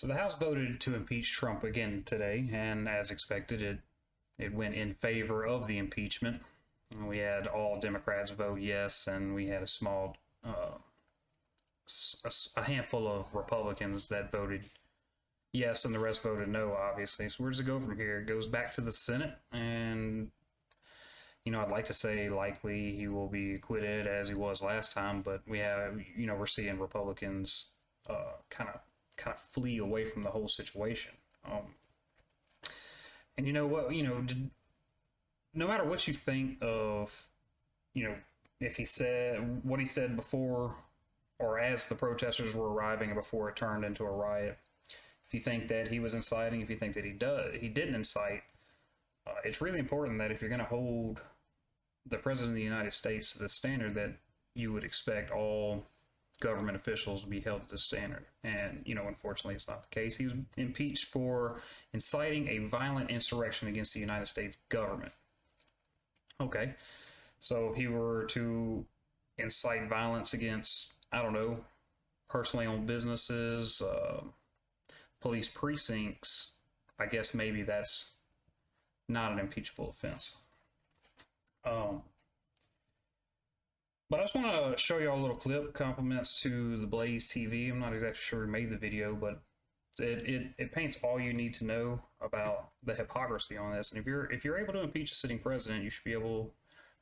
So the House voted to impeach Trump again today, and as expected, it went in favor of the impeachment. We had all Democrats vote yes, and we had a small, a handful of Republicans that voted yes, and the rest voted no, obviously. So where does it go from here? It goes back to the Senate, and I'd like to say likely he will be acquitted as he was last time, but we're seeing Republicans kind of flee away from the whole situation. And you know what, no matter what you think of, if he said what he said before or as the protesters were arriving and before it turned into a riot, if you think that he was inciting, if you think that he didn't incite, it's really important that if you're going to hold the President of the United States to the standard, that you would expect all government officials to be held to the standard. And, unfortunately, it's not the case. He was impeached for inciting a violent insurrection against the United States government. Okay, so if he were to incite violence against, I don't know, personally owned businesses, police precincts, I guess maybe that's not an impeachable offense. But I just want to show you all a little clip, compliments to the Blaze TV. I'm not exactly sure who made the video, but it paints all you need to know about the hypocrisy on this. And if you're able to impeach a sitting president, you should be able,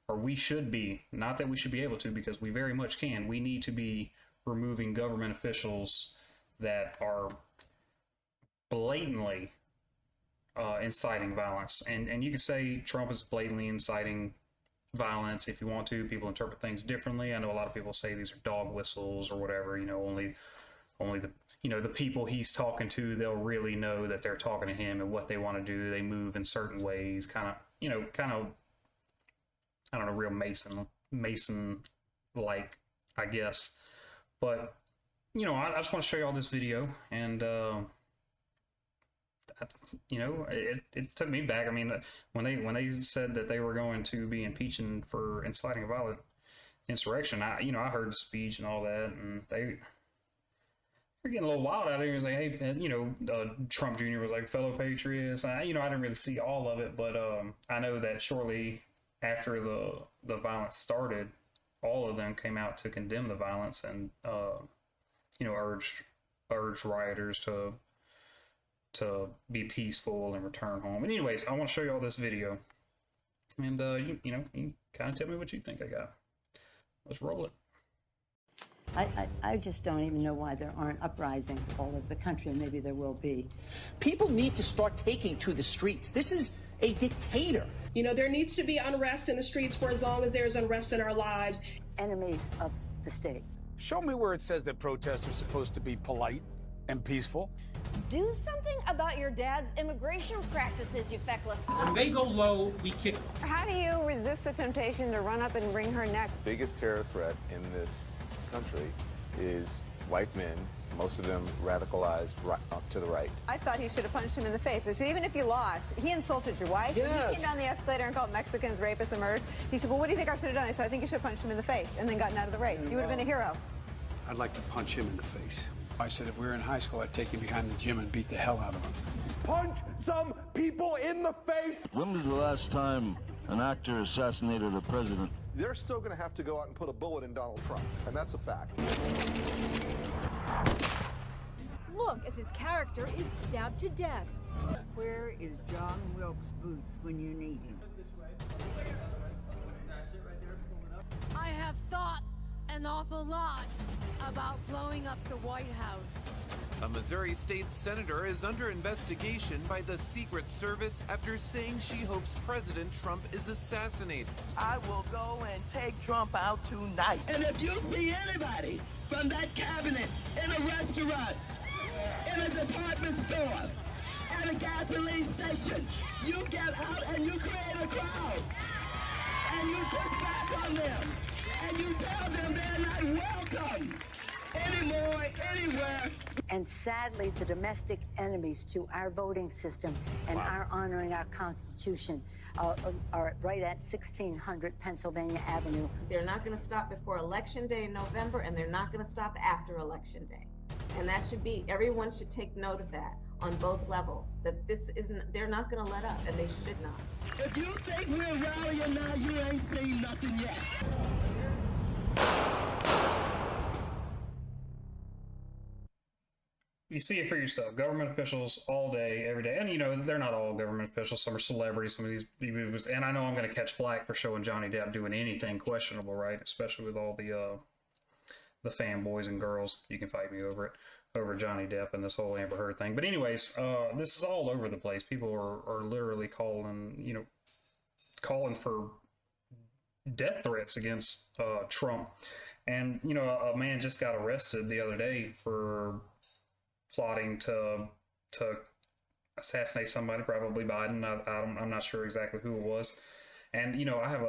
or we should be, not that we should be able to, because we very much can. We need to be removing government officials that are blatantly inciting violence. And you can say Trump is blatantly inciting violence if you want to. People interpret things differently. I know a lot of people say these are dog whistles or whatever. Only the people he's talking to, they'll really know that they're talking to him and what they want to do. They move in certain ways, kind of I don't know, real Mason like, I guess. But I just want to show you all this video, and it took me back. I mean, when they said that they were going to be impeaching for inciting a violent insurrection, I heard the speech and all that, and they're getting a little wild out there. It was like, hey, Trump Jr. was like, fellow patriots. I didn't really see all of it, but I know that shortly after the violence started, all of them came out to condemn the violence and urged rioters to be peaceful and return home. And anyways, I want to show you all this video, and you kind of tell me what you think I got. Let's roll it. I just don't even know why there aren't uprisings all over the country, and maybe there will be. People need to start taking to the streets. This is a dictator. There needs to be unrest in the streets for as long as there's unrest in our lives. Enemies of the state. Show me where it says that protests are supposed to be polite and peaceful. Do something about your dad's immigration practices, you feckless. When they go low, we kick them. How do you resist the temptation to run up and wring her neck? The biggest terror threat in this country is white men, most of them radicalized up to the right. I thought he should have punched him in the face. I said, even if you lost, he insulted your wife. Yes. He came down the escalator and called Mexicans rapists and murderers. He said, well, what do you think I should have done? I said, I think you should have punched him in the face and then gotten out of the race. You would have been a hero. I'd like to punch him in the face. I said if we were in high school, I'd take him behind the gym and beat the hell out of him. Punch some people in the face! When was the last time an actor assassinated a president? They're still going to have to go out and put a bullet in Donald Trump, and that's a fact. Look as his character is stabbed to death. Where is John Wilkes Booth when you need him? That's it right there, pulling up. I have thought an awful lot about blowing up the White House. A Missouri state senator is under investigation by the Secret Service after saying she hopes President Trump is assassinated. I will go and take Trump out tonight. And if you see anybody from that cabinet in a restaurant, in a department store, at a gasoline station, you get out and you create a crowd. And you push back on them. And you tell them they're not welcome anymore, anywhere. And sadly, the domestic enemies to our voting system and our honoring our Constitution are right at 1600 Pennsylvania Avenue. They're not going to stop before Election Day in November, and they're not going to stop after Election Day. And that should be, everyone should take note of that on both levels, that this isn't, they're not going to let up, and they should not. If you think we're rallying now, you ain't seen nothing yet. You see it for yourself. Government officials all day, every day. And, you know, they're not all government officials. Some are celebrities. Some of these people. And I know I'm going to catch flack for showing Johnny Depp doing anything questionable, right? Especially with all the fanboys and girls. You can fight me over it. Over Johnny Depp and this whole Amber Heard thing. But anyways, this is all over the place. People are literally calling for death threats against Trump. And, you know, a man just got arrested the other day for plotting to assassinate somebody, probably Biden. I'm not sure exactly who it was. And, you know, I have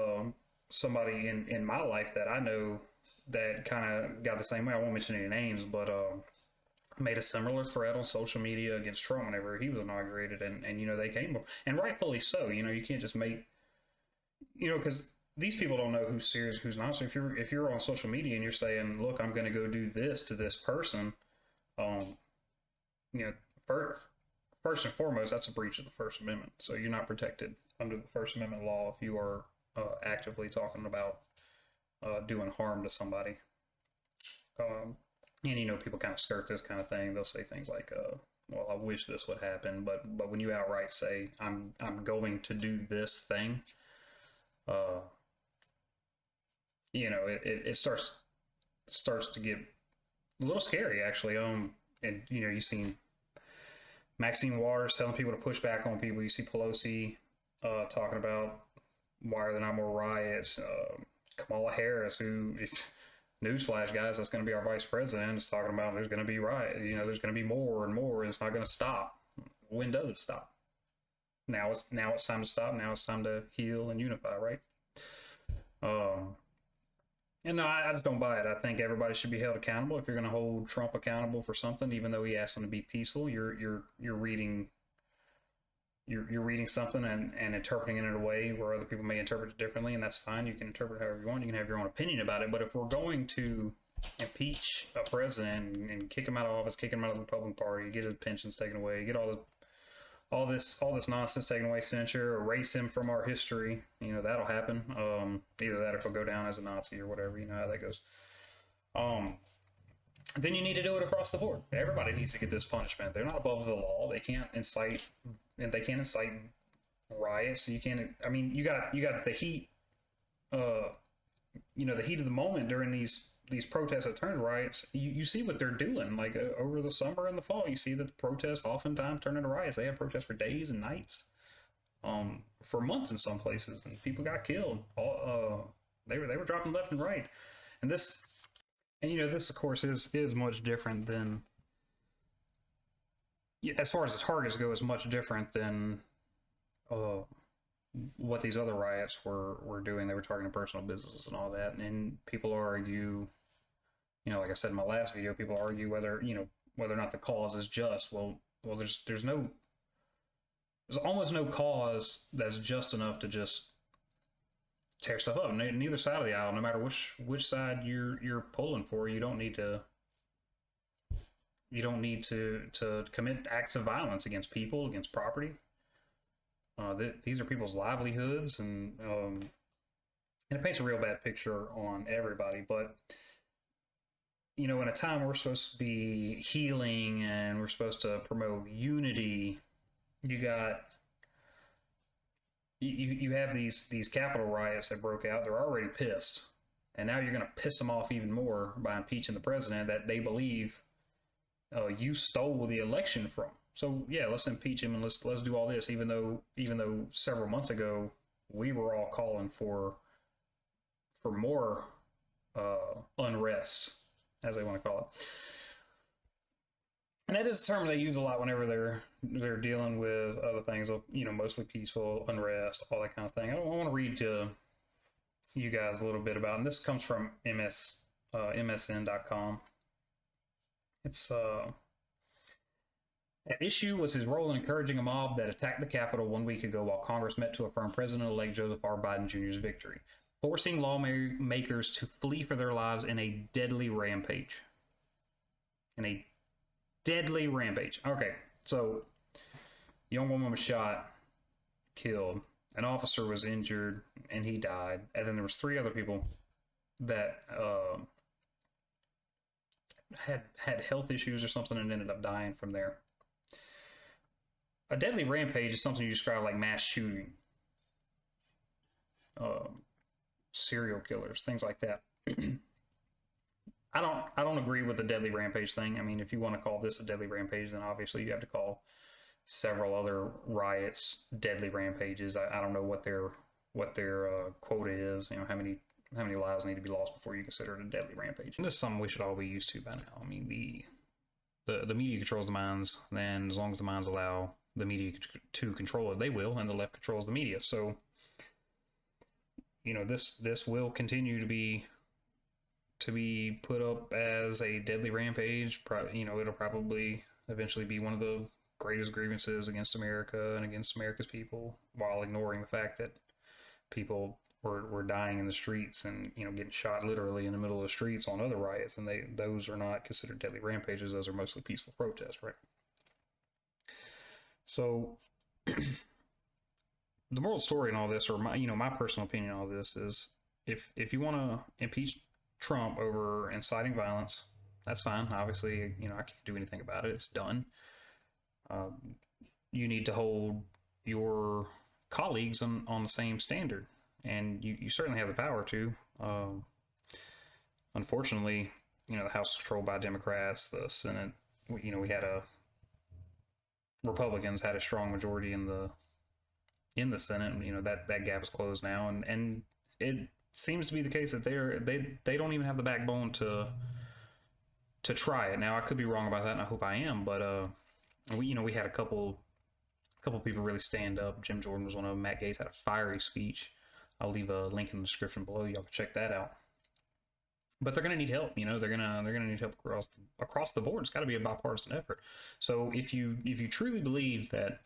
somebody in my life that I know that kind of got the same way. I won't mention any names, but made a similar threat on social media against Trump whenever he was inaugurated. And you know, they came, and rightfully so. You know, you can't just make, you know, because these people don't know who's serious, who's not. So if you're on social media and you're saying, look, I'm going to go do this to this person, you know, first and foremost, that's a breach of the First Amendment. So you're not protected under the First Amendment law if you are actively talking about doing harm to somebody. And, you know, people kind of skirt this kind of thing. They'll say things like, well, I wish this would happen. But when you outright say, I'm going to do this thing, you know, it starts to get a little scary, actually. And, you know, you've seen Maxine Waters telling people to push back on people. You see Pelosi talking about why are there not more riots? Kamala Harris, who, newsflash, guys, that's going to be our vice president, is talking about there's going to be riot. You know, there's going to be more and more, and it's not going to stop. When does it stop? Now it's time to stop. Now it's time to heal and unify, right? And no, I just don't buy it. I think everybody should be held accountable. If you're going to hold Trump accountable for something, even though he asked them to be peaceful, you're reading something and interpreting it in a way where other people may interpret it differently, and that's fine. You can interpret however you want. You can have your own opinion about it. But if we're going to impeach a president and kick him out of office, kick him out of the Republican Party, get his pensions taken away, get all this nonsense taken away, censure, erase him from our history, you know, that'll happen. Either that or he'll go down as a Nazi or whatever. You know how that goes. Then you need to do it across the board. Everybody needs to get this punishment. They're not above the law. They can't incite riots. You can't. I mean, you got the heat. You know, the heat of the moment during these protests that turn riots. You see what they're doing. Like over the summer and the fall, you see the protests oftentimes turn into riots. They have protests for days and nights, for months in some places, and people got killed. They were dropping left and right, and this. And, you know, this, of course, is much different than, as far as the targets go, is much different than what these other riots were doing. They were targeting personal businesses and all that. And people argue, you know, like I said in my last video, people argue whether or not the cause is just. Well, there's almost no cause that's just enough to just tear stuff up. Neither side of the aisle, no matter which side you're pulling for, you don't need to commit acts of violence against people, against property. These are people's livelihoods, and it paints a real bad picture on everybody. But, you know, in a time where we're supposed to be healing and we're supposed to promote unity, you have these Capitol riots that broke out. They're already pissed, and now you're going to piss them off even more by impeaching the president that they believe you stole the election from. So yeah, let's impeach him and let's do all this, even though several months ago we were all calling for more unrest, as they want to call it. And that is a term they use a lot whenever they're dealing with other things, you know, mostly peaceful, unrest, all that kind of thing. I want to read to you guys a little bit about, and this comes from MSN.com. It's at issue was his role in encouraging a mob that attacked the Capitol 1 week ago while Congress met to affirm President-elect Joseph R. Biden Jr.'s victory, forcing lawmakers to flee for their lives in a deadly rampage. in a deadly rampage. Okay, so young woman was shot, killed. An officer was injured, and he died. And then there was 3 other people that had health issues or something and ended up dying from there. A deadly rampage is something you describe like mass shooting, serial killers, things like that. I don't agree with the deadly rampage thing. I mean, if you want to call this a deadly rampage, then obviously you have to call several other riots deadly rampages. I don't know what their quota is. You know, how many lives need to be lost before you consider it a deadly rampage. And this is something we should all be used to by now. I mean, the media controls the minds, and as long as the minds allow the media to control it, they will, and the left controls the media. So, you know, this will continue to be put up as a deadly rampage. You know, it'll probably eventually be one of the greatest grievances against America and against America's people, while ignoring the fact that people were dying in the streets and, you know, getting shot literally in the middle of the streets on other riots, and those are not considered deadly rampages. Those are mostly peaceful protests, right? So the moral story in all this, or my personal opinion on all this, is if you want to impeach Trump over inciting violence, that's fine. Obviously, you know, I can't do anything about it. It's done. You need to hold your colleagues on the same standard, and you certainly have the power to. Unfortunately, you know, the House is controlled by Democrats. The Senate, you know, Republicans had a strong majority in the Senate, and, you know, that gap is closed now, and it seems to be the case that they don't even have the backbone to try it. Now, I could be wrong about that, and I hope I am, but we had a couple people really stand up. Jim Jordan was one of them. Matt Gaetz had a fiery speech. I'll leave a link in the description below. Y'all can check that out. But they're going to need help. You know, they're gonna need help across the board. It's got to be a bipartisan effort. So if you truly believe that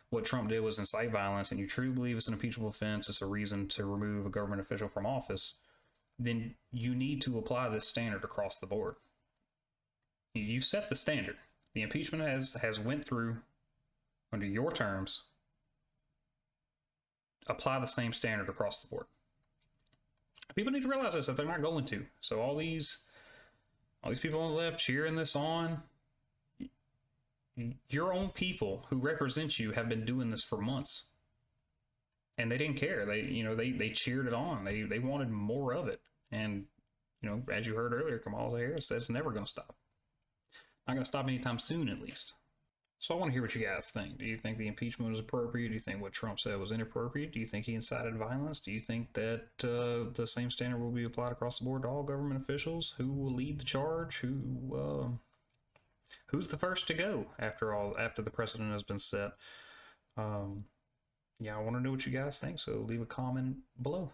what Trump did was incite violence, and you truly believe it's an impeachable offense, it's a reason to remove a government official from office, then you need to apply this standard across the board. You set the standard. The impeachment has went through under your terms. Apply the same standard across the board. People need to realize this, that they're not going to. So all these people on the left cheering this on, your own people who represent you have been doing this for months, and they didn't care. They cheered it on. They wanted more of it. And, you know, as you heard earlier, Kamala Harris says it's never going to stop. Not going to stop anytime soon, at least. So I want to hear what you guys think. Do you think the impeachment was appropriate? Do you think what Trump said was inappropriate? Do you think he incited violence? Do you think that the same standard will be applied across the board to all government officials? Who will lead the charge? Who's the first to go after the precedent has been set? Yeah, I want to know what you guys think, so leave a comment below.